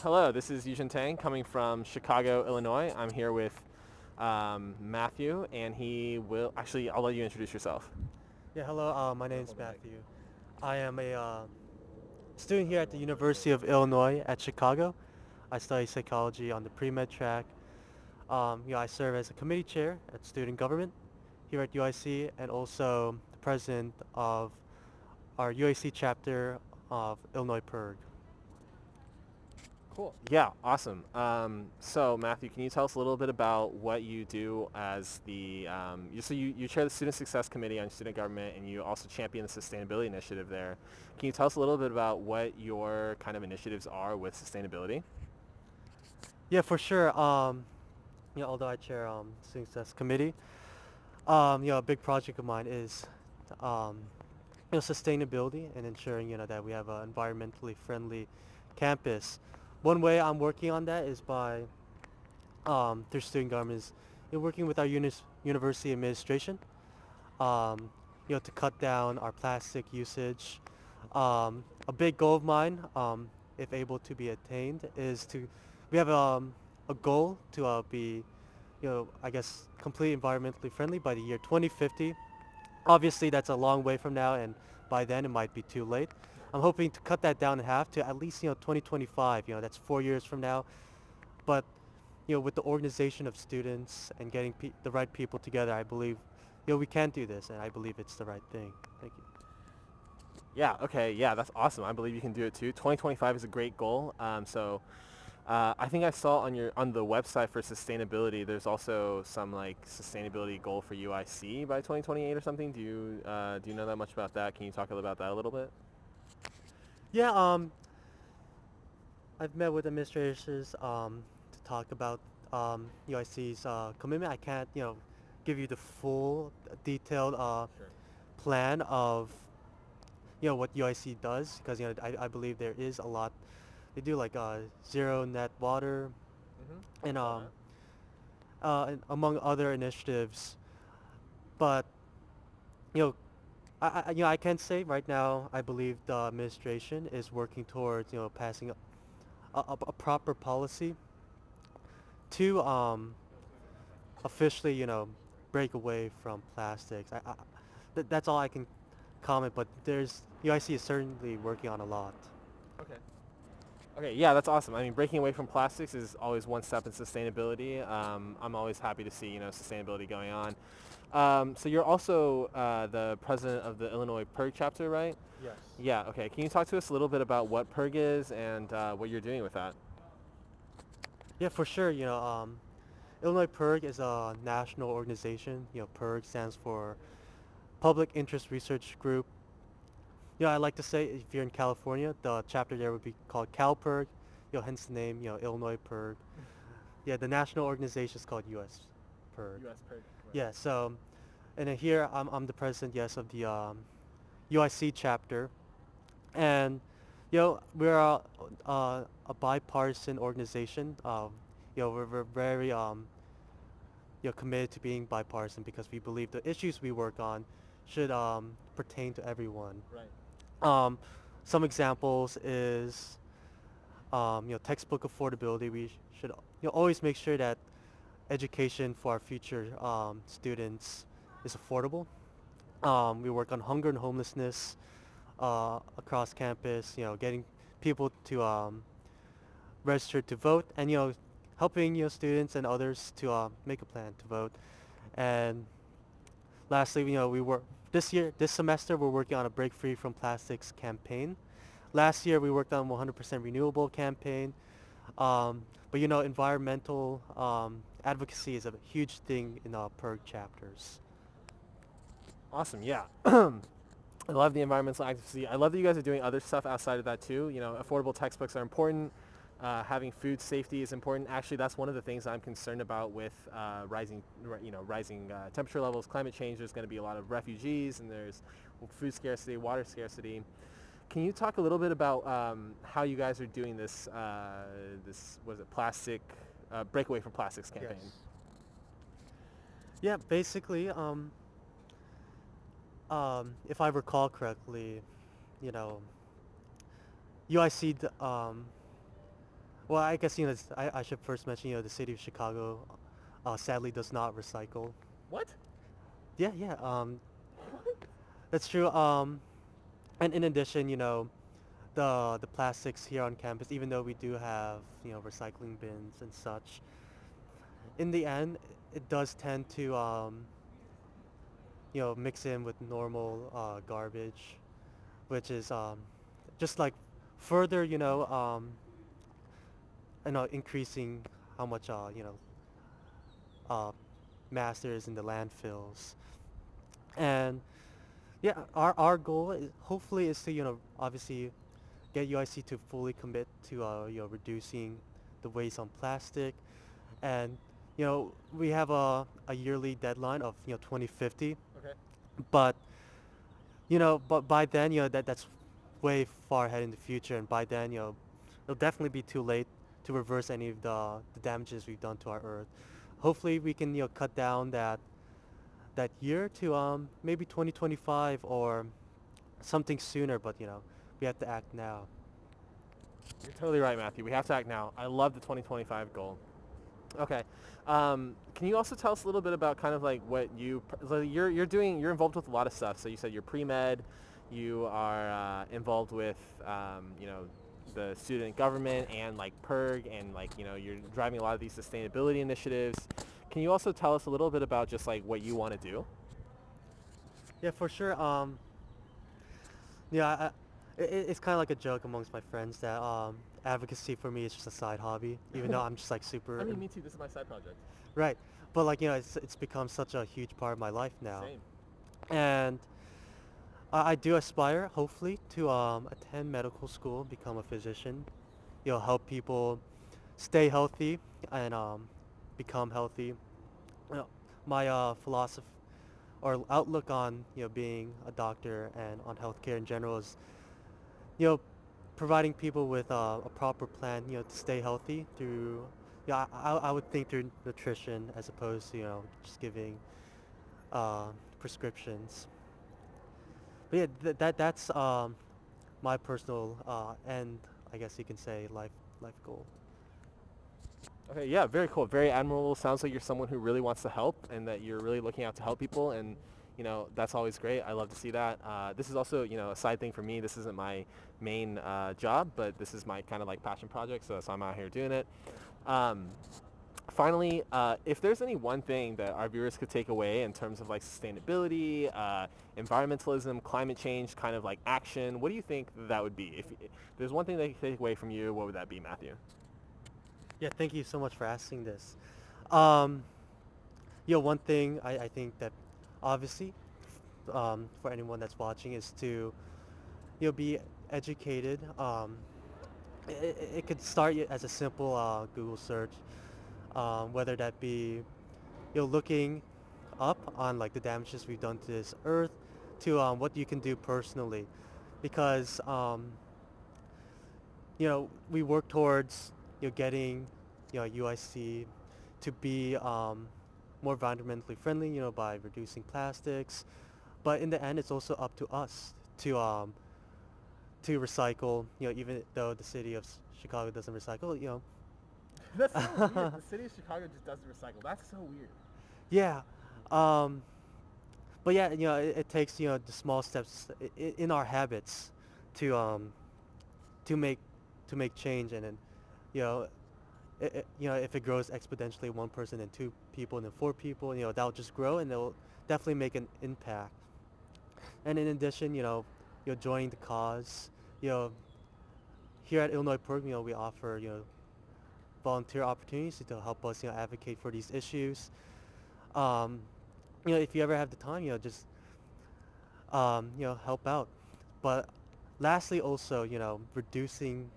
Hello, this is Yujin Tang coming from Chicago, Illinois. I'm here with Matthew, and he will actually. I'll let you introduce yourself. Yeah, hello. My name's Matthew. I am a student here at the University of Illinois at Chicago. I study psychology on the pre-med track. I serve as a committee chair at student government here at UIC and also the president of our UIC chapter of Illinois PERG. Cool. Yeah, awesome. So Matthew, can you tell us a little bit about what you do as you chair the Student Success Committee on Student Government, and you also champion the sustainability initiative there. Can you tell us a little bit about what your kind of initiatives are with sustainability? Yeah, for sure. Although I chair student success committee, a big project of mine is um, sustainability and ensuring that we have an environmentally friendly campus. One way I'm working on that is by through student government is working with our university administration um, to cut down our plastic usage. A big goal of mine, if able to be attained, is to we have a goal to be I guess completely environmentally friendly by the year 2050. Obviously, that's a long way from now, and by then it might be too late. I'm hoping to cut that down in half to at least 2025. That's 4 years from now. But with the organization of students and getting the right people together, I believe we can do this, and I believe it's the right thing. Thank you. Yeah. Okay. Yeah, that's awesome. I believe you can do it too. 2025 is a great goal. I think I saw on the website for sustainability. There's also some like sustainability goal for UIC by 2028 or something. Do you know that much about that? Can you talk about that a little bit? Yeah. I've met with administrators to talk about UIC's commitment. I can't give you the full detailed Sure. plan of what UIC does because I believe there is a lot. They do like zero net water Mm-hmm. I and saw that. and among other initiatives. But you know I can say right now I believe the administration is working towards passing a proper policy to officially break away from plastics. That's all I can comment. But there's UIC is certainly working on a lot. Okay. Okay, yeah, that's awesome. I mean, breaking away from plastics is always one step in sustainability. I'm always happy to see sustainability going on. So you're also the president of the Illinois PERG chapter, right? Yes. Yeah. Okay. Can you talk to us a little bit about what PERG is and what you're doing with that? Yeah, for sure. Illinois PERG is a national organization. PERG stands for Public Interest Research Group. I like to say if you're in California, the chapter there would be called CalPERG. Hence the name. Illinois PERG. Yeah, the national organization is called US PERG. U.S. PERG. Yeah. So, and then here I'm the president, yes, of the UIC chapter, and we're a bipartisan organization. We're very committed to being bipartisan because we believe the issues we work on should pertain to everyone. Right. Um, some examples is textbook affordability. We should always make sure that education for our future students is affordable. We work on hunger and homelessness across campus. Getting people to register to vote, and helping students and others to make a plan to vote. And lastly, we work this semester we're working on a Break Free from Plastics campaign. Last year we worked on 100% renewable campaign. But environmental advocacy is a huge thing in our PERG chapters. Awesome. Yeah. I love the environmental advocacy. I love that you guys are doing other stuff outside of that too. Affordable textbooks are important. Having food safety is important. Actually, that's one of the things I'm concerned about with rising temperature levels, climate change. There's going to be a lot of refugees, and there's food scarcity, water scarcity. Can you talk a little bit about how you guys are doing this? This was it plastic breakaway from plastics campaign? Yes. Yeah, basically, if I recall correctly, you know, UIC Well, I guess I should first mention the city of Chicago, sadly does not recycle. What? Yeah, yeah, that's true. And in addition, the plastics here on campus, even though we do have recycling bins and such, in the end, it does tend to mix in with normal garbage, which is just like further increasing how much uh, mass there is in the landfills. And yeah, our goal is hopefully is to obviously get UIC to fully commit to reducing the waste on plastic, and we have a yearly deadline of 2050, Okay. but but by then that's way far ahead in the future, and by then it'll definitely be too late to reverse any of the damages we've done to our earth. Hopefully we can cut down that year to maybe 2025 or something sooner, but we have to act now. You're totally right, Matthew. We have to act now. I love the 2025 goal. Okay. Can you also tell us a little bit about kind of like what you're doing? You're involved with a lot of stuff. So you said you're pre-med, you are involved with the student government and like PERG, and like you're driving a lot of these sustainability initiatives. Can you also tell us a little bit about just like what you want to do? Yeah, for sure. Yeah, it's kind of like a joke amongst my friends that advocacy for me is just a side hobby, even though I'm just like super I mean, me too. This is my side project. right. But like it's become such a huge part of my life now, Same. and I do aspire, hopefully, to attend medical school, become a physician, help people stay healthy and become healthy. You know, my philosophy or outlook on being a doctor and on healthcare in general is you know providing people with a proper plan to stay healthy through I would think through nutrition as opposed to just giving uh, prescriptions. But yeah, that's my personal and I guess you can say life goal. Okay, yeah, very cool. Very admirable. Sounds like you're someone who really wants to help and that you're really looking out to help people. And, that's always great. I love to see that. This is also, a side thing for me. This isn't my main job, but this is my kind of like passion project. So I'm out here doing it. Um, Finally, if there's any one thing that our viewers could take away in terms of like sustainability, environmentalism, climate change, kind of like action, what do you think that would be? If there's one thing they could take away from you, what would that be, Matthew? Yeah, thank you so much for asking this. Um, one thing I think that obviously for anyone that's watching is to be educated. It could start as a simple Google search, whether that be looking up on like the damages we've done to this earth, to what you can do personally, because we work towards getting UIC to be more environmentally friendly, by reducing plastics. But in the end, it's also up to us to recycle. Even though the city of Chicago doesn't recycle, That's so weird. The city of Chicago just doesn't recycle. That's so weird. yeah. Um, but yeah, it takes the small steps in our habits to to make to make change, and then you know if it grows exponentially, one person and two people and then four people, that'll just grow and they'll definitely make an impact. And in addition, joining the cause, you know, here at Illinois Perk, we offer volunteer opportunities to help us advocate for these issues. Um, if you ever have the time, just help out. But lastly, also, reducing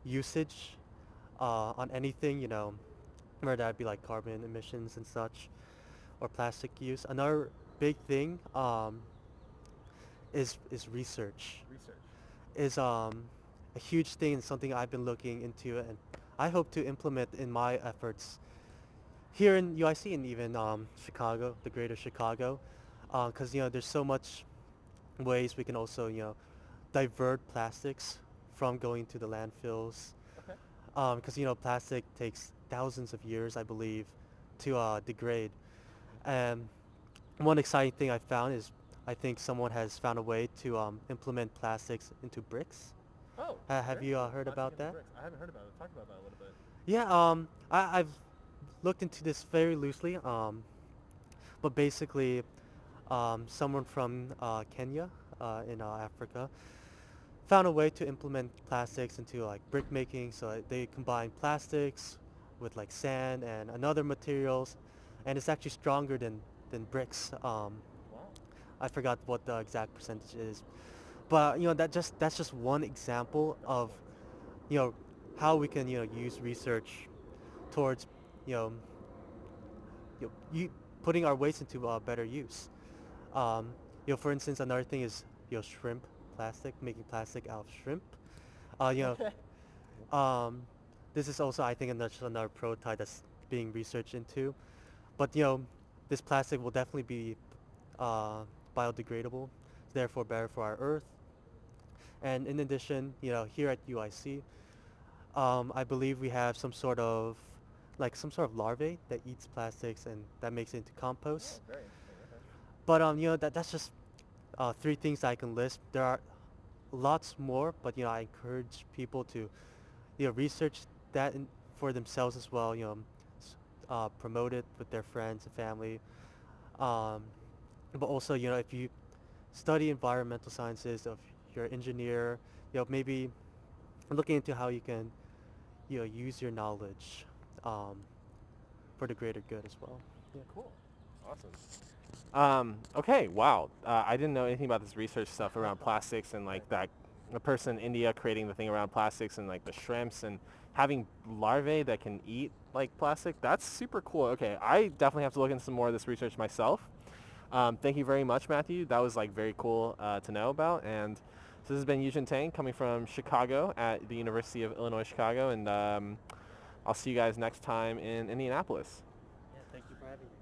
usage on anything, whether that be like carbon emissions and such, or plastic use. Another big thing is research. Research. Is a huge thing and something I've been looking into, and I hope to implement in my efforts here in UIC and even Chicago, the greater Chicago, because there's so much ways we can also divert plastics from going to the landfills. Okay. because plastic takes thousands of years, I believe, to degrade. And one exciting thing I found is I think someone has found a way to implement plastics into bricks. Oh, Have very you cool. heard Plastic about into that? bricks. I haven't heard about it. Talk about that a little bit. Yeah, I've looked into this very loosely, but basically, someone from Kenya in Africa found a way to implement plastics into like brick making. So they combine plastics with like sand and another materials, and it's actually stronger than bricks. Wow. I forgot what the exact percentage is, but that's just one example of Excellent. you know how we can use research towards you know, putting our waste into better use. Um, for instance, another thing is shrimp plastic, making plastic out of shrimp. Uh, you Okay. um, this is also I think another prototype that's being researched into. But this plastic will definitely be uh, biodegradable, therefore better for our Earth. And in addition, here at UIC, I believe we have some sort of larvae that eats plastics and that makes it into Oh, compost. very interesting. Okay. But that's just three things I can list. There are lots more, but I encourage people to research that for themselves as well. Promote it with their friends and family. Um, but also, if you study environmental sciences, if you're an engineer, maybe looking into how you can use your knowledge um, for the greater good as well. Yeah. Cool. Awesome. Okay, wow. I didn't know anything about this research stuff around plastics and like that the person in India creating the thing around plastics and like the shrimps and having larvae that can eat like plastic. That's super cool. Okay, I definitely have to look into some more of this research myself. Thank you very much, Matthew. That was like very cool to know about. And so this has been Yujin Tang coming from Chicago at the University of Illinois Chicago, and I'll see you guys next time in Indianapolis. Yeah. Thank you for having me.